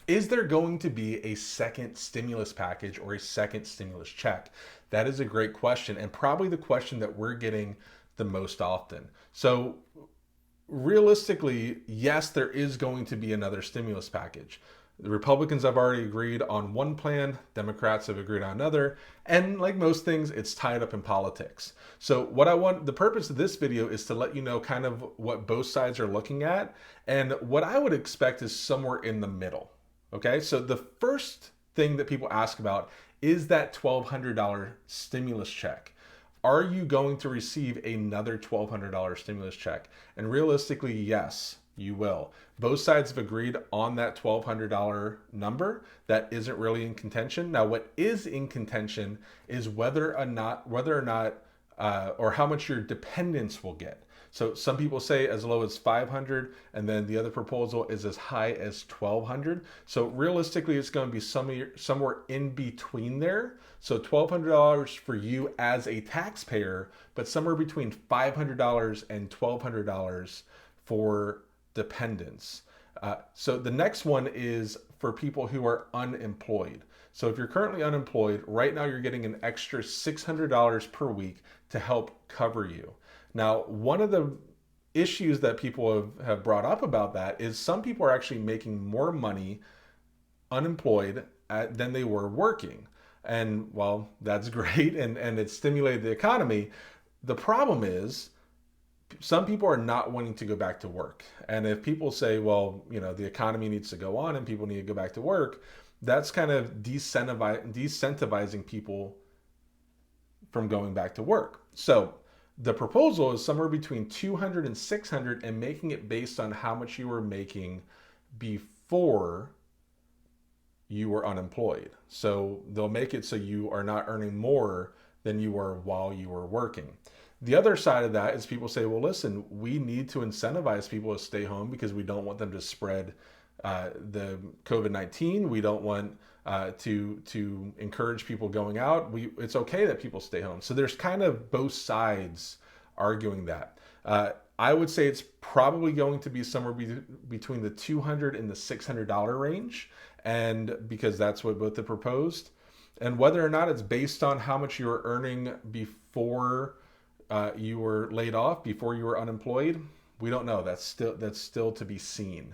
Is there going to be a second stimulus package or a second stimulus check? That is a great question, and probably the question that we're getting the most often. So, realistically, yes, there is going to be another stimulus package. The Republicans have already agreed on one plan, Democrats have agreed on another, and like most things, it's tied up in politics. So, the purpose of this video is to let you know kind of what both sides are looking at, and what I would expect is somewhere in the middle. Okay, so the first thing that people ask about is that $1,200 stimulus check. Are you going to receive another $1,200 stimulus check? And realistically, yes, you will. Both sides have agreed on that $1,200 number. That isn't really in contention. Now, what is in contention is whether or not, or how much your dependents will get. So some people say as low as 500, and then the other proposal is as high as 1,200. So realistically, it's going to be somewhere in between there. So $1,200 for you as a taxpayer, but somewhere between $500 and $1,200 for dependents. So the next one is for people who are unemployed. So if you're currently unemployed, right now you're getting an extra $600 per week to help cover you. Now, one of the issues that people have brought up about that is some people are actually making more money unemployed than they were working. And well, that's great, and it stimulated the economy. The problem is some people are not wanting to go back to work. And if people say, well, the economy needs to go on and people need to go back to work, that's kind of decentivizing people from going back to work. So the proposal is somewhere between 200 and 600 and making it based on how much you were making before you were unemployed. So they'll make it so you are not earning more than you were while you were working. The other side of that is people say, well, listen, we need to incentivize people to stay home because we don't want them to spread the COVID-19. We don't want to encourage people going out. It's okay that people stay home. So there's kind of both sides arguing that. I would say it's probably going to be somewhere between the $200 and the $600 range, and because that's what both have proposed. And whether or not it's based on how much you were earning before you were laid off, before you were unemployed, we don't know. That's still to be seen.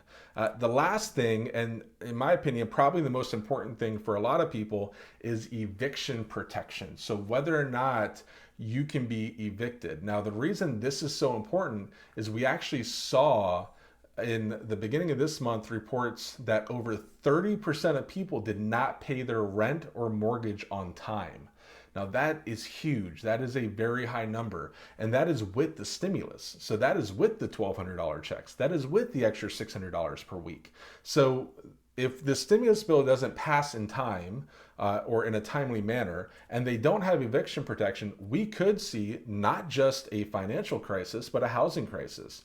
The last thing, and in my opinion, probably the most important thing for a lot of people, is eviction protection. So whether or not you can be evicted. Now, the reason this is so important is we actually saw in the beginning of this month reports that over 30% of people did not pay their rent or mortgage on time. Now that is huge. That is a very high number. And that is with the stimulus. So that is with the $1,200 checks. That is with the extra $600 per week. So if the stimulus bill doesn't pass in time or in a timely manner, and they don't have eviction protection, we could see not just a financial crisis, but a housing crisis.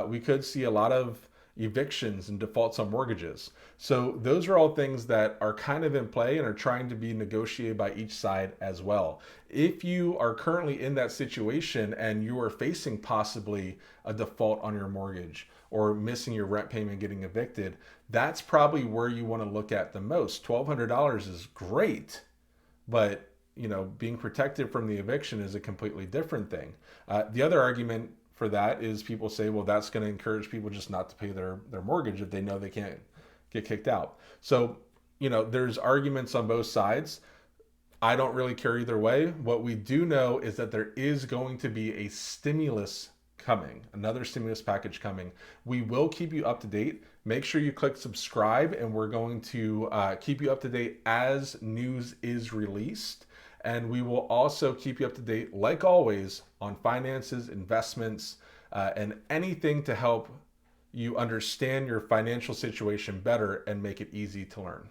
We could see a lot of evictions and defaults on mortgages. So those are all things that are kind of in play and are trying to be negotiated by each side as well. If you are currently in that situation and you are facing possibly a default on your mortgage or missing your rent payment, getting evicted, that's probably where you want to look at the most. $1,200 is great, but being protected from the eviction is a completely different thing. The other argument for that is people say, well, that's going to encourage people just not to pay their mortgage if they know they can't get kicked out. So, there's arguments on both sides. I don't really care either way. What we do know is that there is going to be a stimulus coming, another stimulus package coming. We will keep you up to date. Make sure you click subscribe, and we're going to keep you up to date as news is released. And we will also keep you up to date, like always, on finances, investments, and anything to help you understand your financial situation better and make it easy to learn.